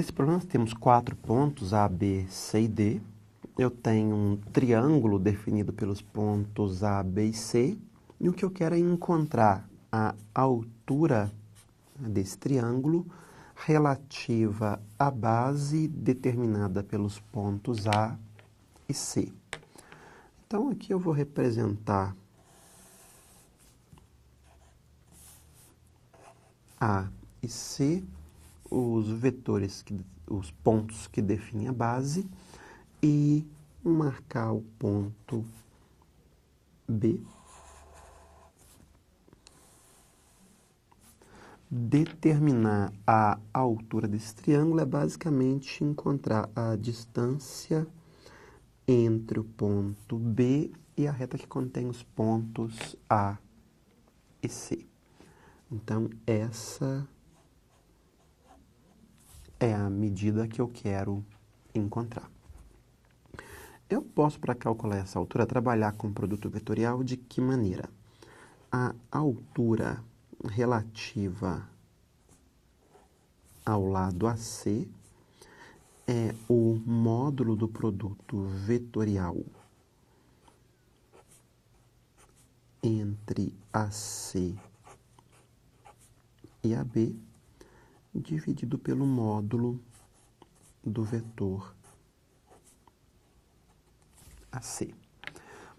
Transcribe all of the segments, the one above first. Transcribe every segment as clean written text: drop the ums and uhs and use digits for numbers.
Nesse problema nós temos 4 pontos, A, B, C e D. Eu tenho um triângulo definido pelos pontos A, B e C. E o que eu quero é encontrar a altura desse triângulo relativa à base determinada pelos pontos A e C. Então, aqui eu vou representar A e C, os vetores, os pontos que definem a base, e marcar o ponto B. Determinar a altura desse triângulo é basicamente encontrar a distância entre o ponto B e a reta que contém os pontos A e C. Então, essa é a medida que eu quero encontrar. Eu posso, para calcular essa altura, trabalhar com produto vetorial de que maneira? A altura relativa ao lado AC é o módulo do produto vetorial entre AC e AB, dividido pelo módulo do vetor AC.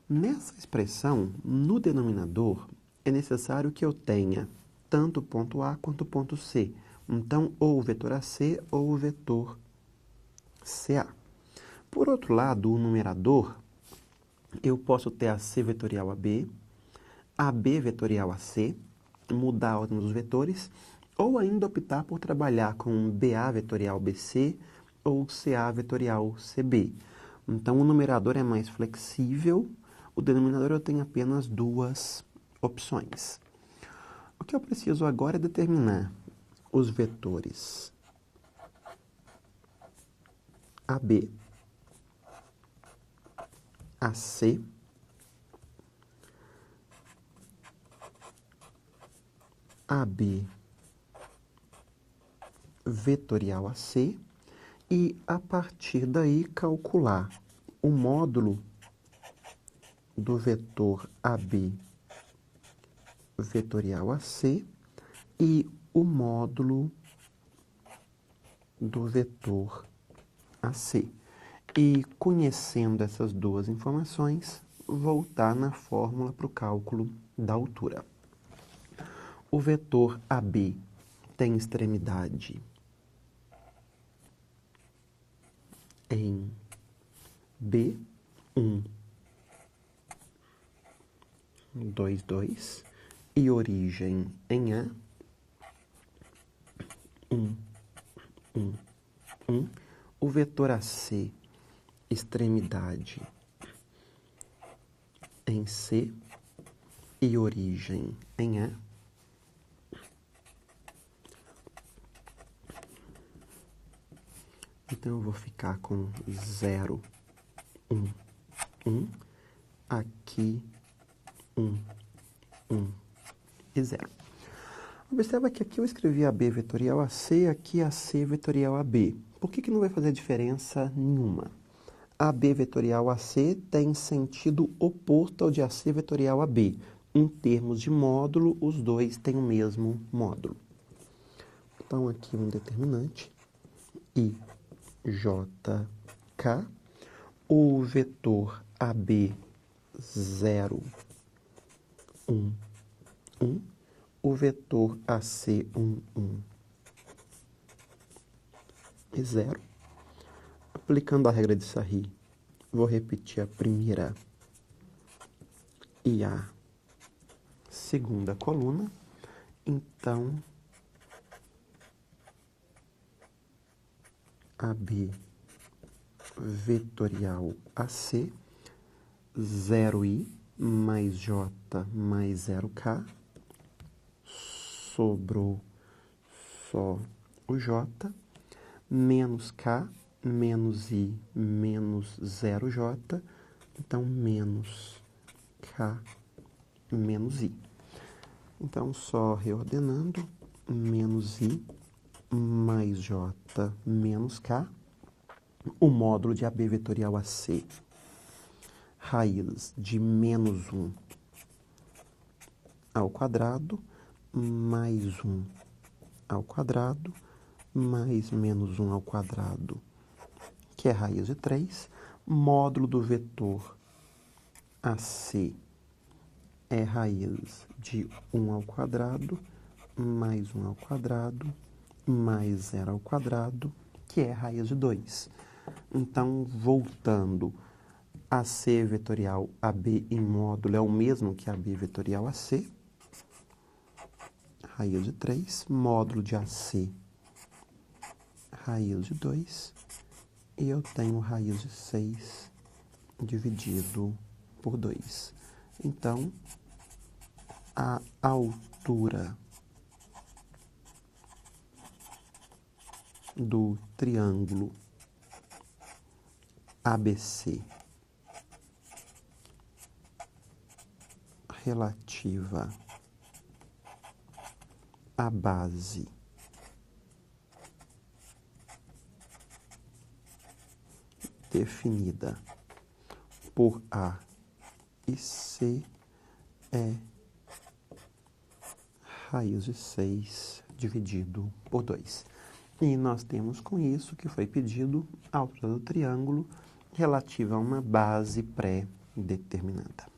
Nessa expressão, no denominador, é necessário que eu tenha tanto o ponto A quanto o ponto C. Então, ou o vetor AC ou o vetor CA. Por outro lado, o numerador, eu posso ter AC vetorial AB vetorial AC, mudar a ordem dos vetores, ou ainda optar por trabalhar com BA vetorial BC ou CA vetorial CB. Então, o numerador é mais flexível, o denominador eu tenho apenas 2 opções. O que eu preciso agora é determinar os vetores AB, AC, AB vetorial AC e, a partir daí, calcular o módulo do vetor AB vetorial AC e o módulo do vetor AC. E, conhecendo essas 2 informações, voltar na fórmula para o cálculo da altura. O vetor AB tem extremidade em B, 1, 2, 2, e origem em A, 1, 1, 1. O vetor AC, extremidade em C e origem em A. Então, eu vou ficar com 0, 1, 1. Aqui, 1, 1 e 0. Observa que aqui eu escrevi AB vetorial AC, aqui AC vetorial AB. Por que não vai fazer diferença nenhuma? AB vetorial AC tem sentido oposto ao de AC vetorial AB. Em termos de módulo, os dois têm o mesmo módulo. Então, aqui um determinante, IJK, o vetor AB 0, 1, 1, o vetor AC 1, 1 e 0. Aplicando a regra de Sarry, vou repetir a primeira e a segunda coluna. Então, AB vetorial AC, 0i mais J mais 0k, sobrou só o J, menos K, menos I, menos 0J, então menos K, menos I. Então, só reordenando, menos I mais J menos K, o módulo de AB vetorial AC, raiz de menos 1 ao quadrado, mais 1 ao quadrado, mais menos 1 ao quadrado, que é raiz de 3, módulo do vetor AC é raiz de 1 ao quadrado, mais 1 ao quadrado, mais 0 ao quadrado, que é raiz de 2. Então, voltando, AC vetorial AB em módulo é o mesmo que AB vetorial AC, raiz de 3, módulo de AC, raiz de 2, e eu tenho raiz de 6 dividido por 2. Então, a altura do triângulo ABC relativa à base definida por A e C é raiz de 6 dividido por 2. E nós temos com isso que foi pedido a altura do triângulo relativa a uma base pré-determinada.